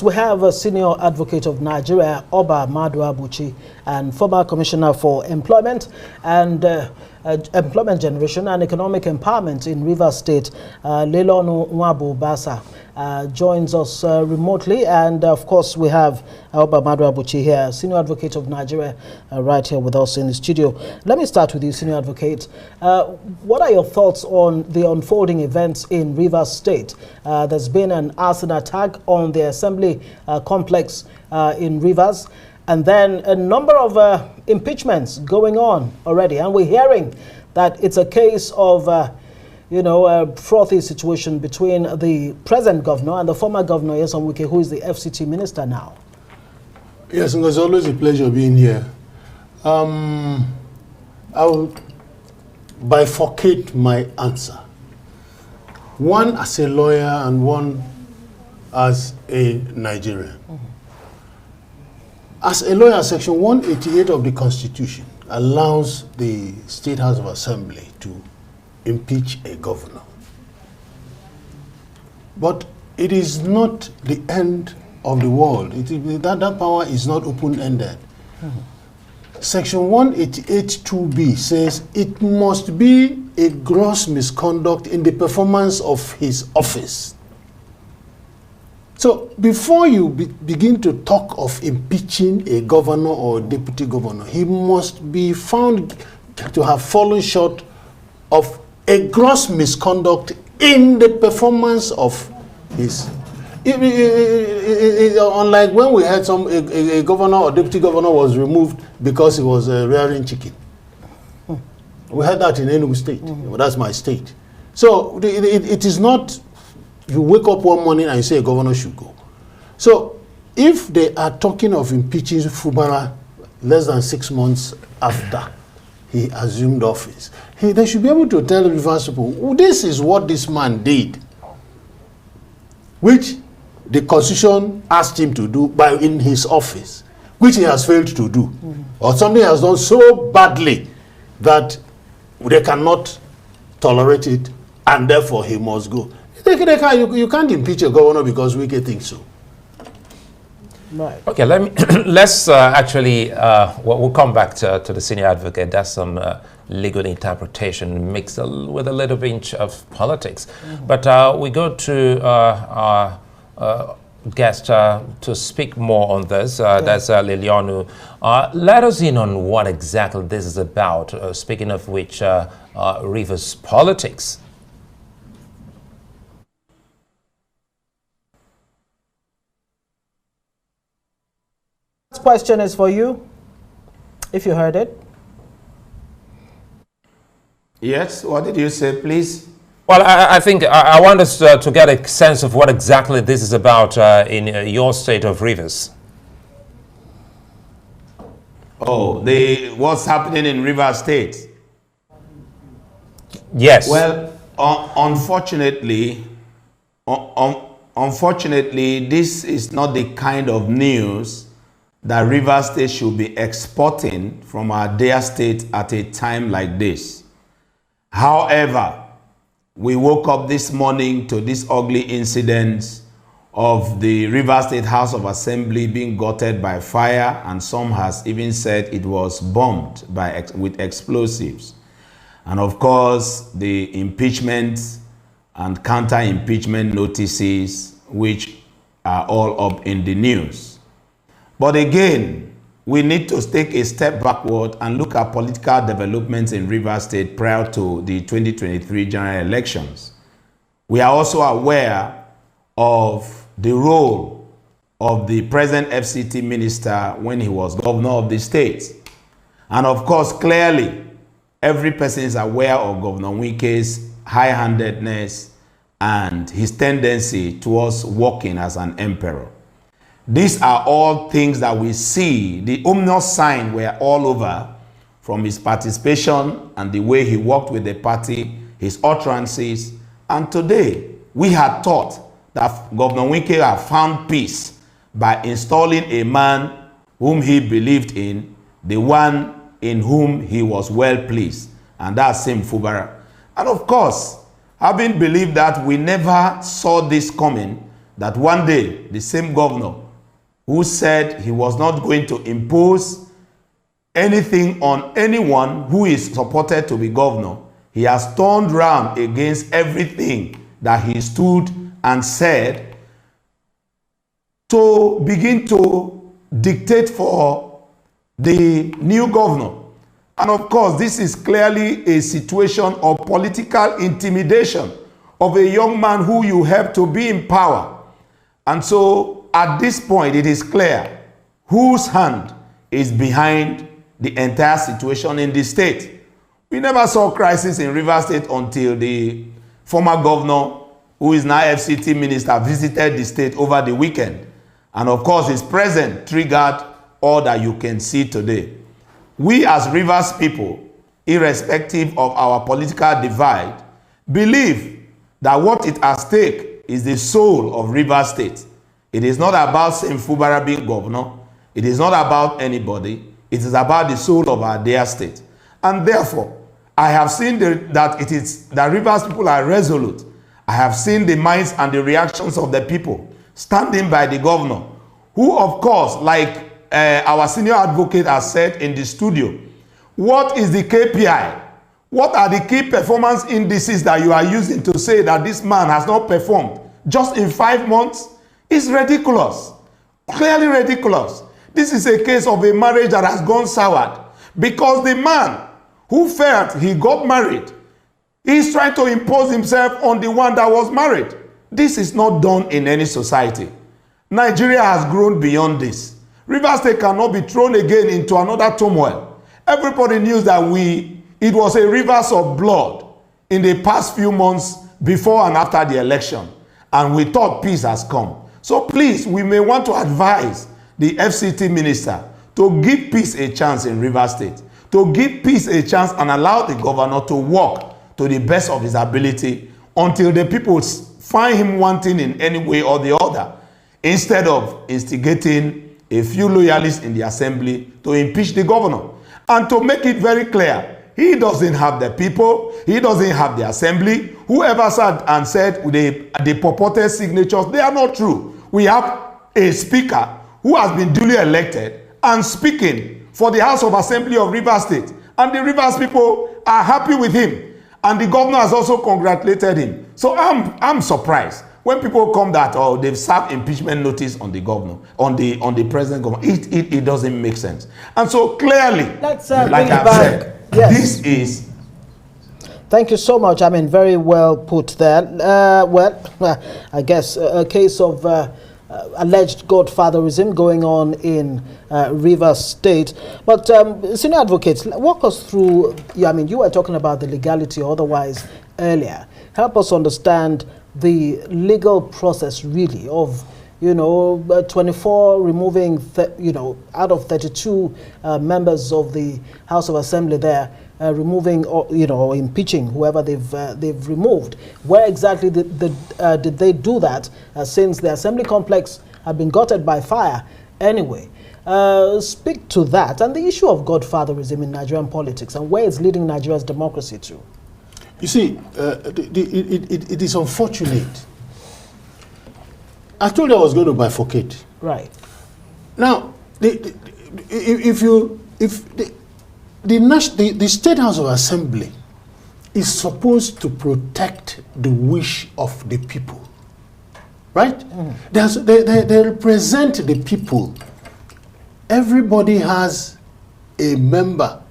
we have a senior advocate of Nigeria, Oba Maduabuchi, and former commissioner for employment and employment generation and economic empowerment in Rivers State, Leloonu Nwabubasa, joins us remotely. And of course, we have Oba Maduabuchi here, senior advocate of Nigeria, right here with us in the studio. Let me start with you, senior advocate. What are your thoughts on the unfolding events in Rivers State? There's been an arson attack on the assembly complex in Rivers, and then a number of impeachments going on already, and we're hearing that it's a case of a frothy situation between the present governor and the former governor, Wike, who is the FCT minister now. Yes, and it's always a pleasure being here. I will bifurcate my answer. One as a lawyer and one as a Nigerian. As a lawyer, Section 188 of the Constitution allows the State House of Assembly to impeach a governor. But it is not the end of the world. That power is not open-ended. Section 188(2)(b) says it must be a gross misconduct in the performance of his office. So before you begin to talk of impeaching a governor or a deputy governor, he must be found to have fallen short of a gross misconduct in the performance of his. Unlike when we had a governor or deputy governor was removed because he was rearing chicken. We had that in Enugu State. Well, that's my state. So it is not you wake up one morning and you say a governor should go. So if they are talking of impeaching Fubara less than 6 months after he assumed office, they should be able to tell the Rivers people, oh, this is what this man did, which the Constitution asked him to do in his office, which he has failed to do, or something has done so badly that they cannot tolerate it, and therefore he must go. You can't impeach a governor because Wike thinks so. Right. Okay, let's actually, we'll come back to the senior advocate. That's some legal interpretation mixed with a little bit of politics. But we go to our guest to speak more on this. That's Leloonu. Let us in on what exactly this is about, speaking of which, Rivers politics. This question is for you, if you heard it. Yes, what did you say, please? Well, I think I want us to get a sense of what exactly this is about in your state of Rivers. Oh, what's happening in Rivers State? Yes. Well, unfortunately, this is not the kind of news that Rivers State should be exporting from our dear state at a time like this. However, we woke up this morning to this ugly incident of the Rivers State House of Assembly being gutted by fire, and some has even said it was bombed with explosives. And of course, the impeachment and counter-impeachment notices, which are all up in the news. But again, we need to take a step backward and look at political developments in Rivers State prior to the 2023 general elections. We are also aware of the role of the present FCT minister when he was governor of the state. And of course, clearly, every person is aware of Governor Wike's high-handedness and his tendency towards walking as an emperor. These are all things that we see. The ominous signs were all over, from his participation and the way he worked with the party, his utterances. And today, we had thought that Governor Wike had found peace by installing a man whom he believed in, the one in whom he was well pleased, and that's him, Fubara. And of course, having believed that, we never saw this coming, that one day the same governor who said he was not going to impose anything on anyone who is supported to be governor, he has turned round against everything that he stood and said to begin to dictate for the new governor. And of course, this is clearly a situation of political intimidation of a young man who you helped to be in power. And so at this point, it is clear whose hand is behind the entire situation in the state. We never saw crisis in Rivers State until the former governor, who is now FCT minister, visited the state over the weekend. And of course, his presence triggered all that you can see today. We as Rivers people, irrespective of our political divide, believe that what is at stake is the soul of Rivers State. It is not about St. Fubara being governor. It is not about anybody. It is about the soul of our dear state. And therefore, I have seen that Rivers people are resolute. I have seen the minds and the reactions of the people standing by the governor, who of course, like our senior advocate has said in the studio, what is the KPI? What are the key performance indices that you are using to say that this man has not performed just in 5 months? It's ridiculous. Clearly ridiculous. This is a case of a marriage that has gone soured because the man who felt he got married, he's trying to impose himself on the one that was married. This is not done in any society. Nigeria has grown beyond this. Rivers State cannot be thrown again into another turmoil. Everybody knew that it was a rivers of blood in the past few months before and after the election. And we thought peace has come. So please, we may want to advise the FCT minister to give peace a chance in Rivers State, to give peace a chance and allow the governor to work to the best of his ability until the people find him wanting in any way or the other, instead of instigating a few loyalists in the assembly to impeach the governor. And to make it very clear, he doesn't have the people, he doesn't have the assembly. Whoever sat and said the purported signatures, they are not true. We have a speaker who has been duly elected and speaking for the House of Assembly of Rivers State. And the Rivers people are happy with him. And the governor has also congratulated him. So I'm surprised when people come that, oh, they've served impeachment notice on the governor, on the president governor. It doesn't make sense. And so clearly, Let's like I've said, yes. This is... Thank you so much. I mean, very well put there. I guess a case of alleged godfatherism going on in Rivers State. But senior advocates, walk us through, I mean, you were talking about the legality or otherwise earlier. Help us understand the legal process really of, 24 removing, out of 32 members of the House of Assembly there, removing or impeaching whoever they've removed. Where exactly did they do that? Since the assembly complex had been gutted by fire anyway. Speak to that and the issue of godfatherism in Nigerian politics and where it's leading Nigeria's democracy to. You see, it is unfortunate. I told you I was going to bifurcate. Right. Now, the State House of Assembly is supposed to protect the wish of the people, right? They represent the people. Everybody has a member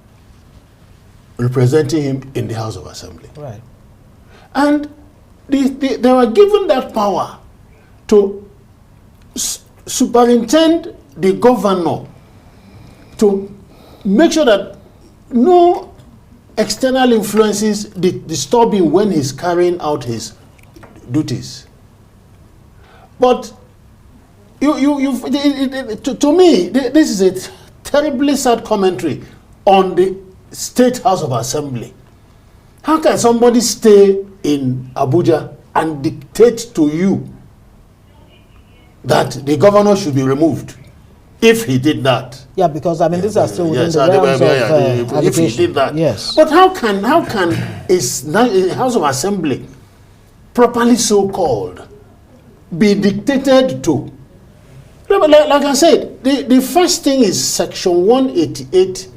representing him in the House of Assembly. Right. And they were given that power to superintend the governor to make sure that no external influences disturb him when he's carrying out his duties. But to me, this is a terribly sad commentary on the State House of Assembly. How can somebody stay in Abuja and dictate to you that the governor should be removed if he did that? Yeah, because I mean these are still within the realms of if he did that. Yes. But how can a House of Assembly, properly so called, be dictated to. Like I said, the first thing is Section 188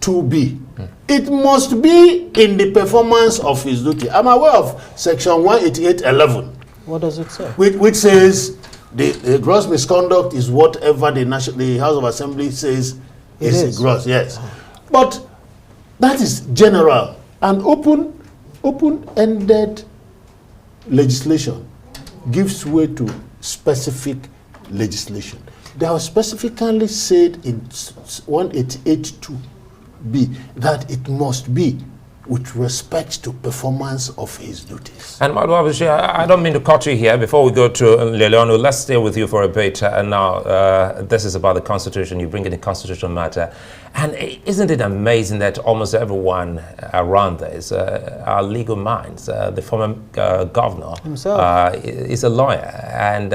2B. It must be in the performance of his duty. I'm aware of Section 188.11. What does it say? Which says the gross misconduct is whatever the House of Assembly says is gross. Yes, but that is general and open-ended legislation gives way to specific legislation. They have specifically said in 188.2b that it must be with respect to performance of his duties. And Maduabuchi, I don't mean to cut you here. Before we go to Leloonu, let's stay with you for a bit. And now, this is about the Constitution. You bring in the constitutional matter. And isn't it amazing that almost everyone around this are legal minds? The former governor himself is a lawyer. And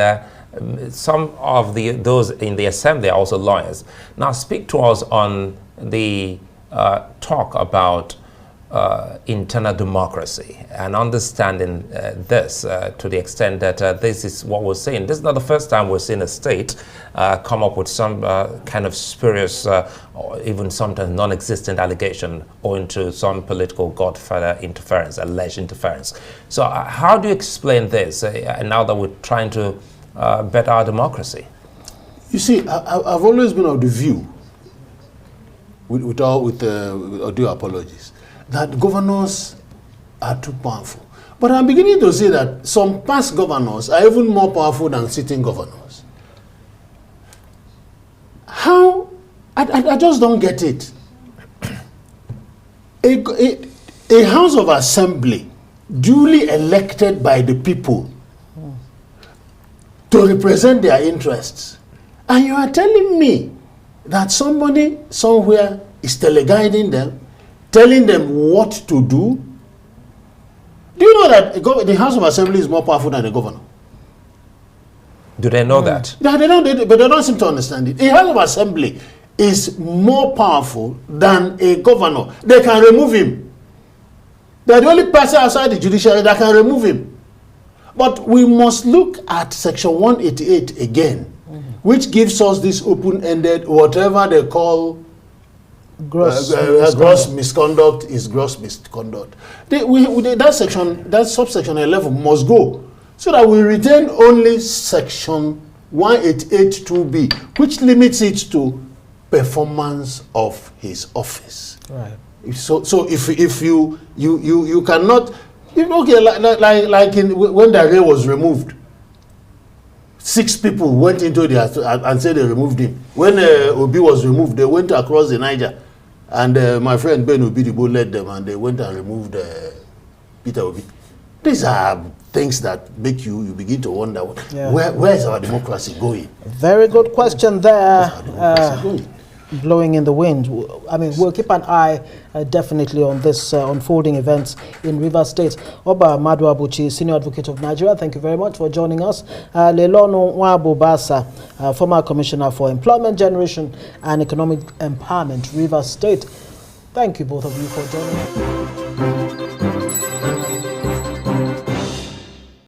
some of those in the assembly are also lawyers. Now, speak to us on the talk about internal democracy and understanding this to the extent that this is what we're seeing. This is not the first time we're seeing a state come up with some kind of spurious or even sometimes non-existent allegation owing to some political godfather interference, alleged interference. So how do you explain this now that we're trying to better our democracy? You see, I've always been of the view, with due apologies, that governors are too powerful. But I'm beginning to see that some past governors are even more powerful than sitting governors. How? I just don't get it. A House of Assembly duly elected by the people to represent their interests. And you are telling me that somebody somewhere is teleguiding them, telling them what to do? Do you know that the House of Assembly is more powerful than the governor? Do they know that? Yeah, they know, but they don't seem to understand it. A House of Assembly is more powerful than a governor. They can remove him. They're the only person outside the judiciary that can remove him. But we must look at Section 188 again, which gives us this open-ended, whatever they call gross misconduct is gross misconduct. That subsection 11 must go, so that we retain only Section 188.2b, which limits it to performance of his office. Right. So if you cannot, okay, like when the array was removed, 6 people went into and said they removed him. When Obi was removed, they went across the Niger, and my friend Ben Obidibo led them, and they went and removed Peter Obi. These are things that make you begin to wonder, where is our democracy going? Very good question there. Blowing in the wind. I mean, we'll keep an eye definitely on this unfolding events in Rivers State. Oba Maduabuchi, Senior Advocate of Nigeria, thank you very much for joining us. Leloonu Nwabubasa, former Commissioner for Employment Generation and Economic Empowerment, Rivers State. Thank you both of you for joining us.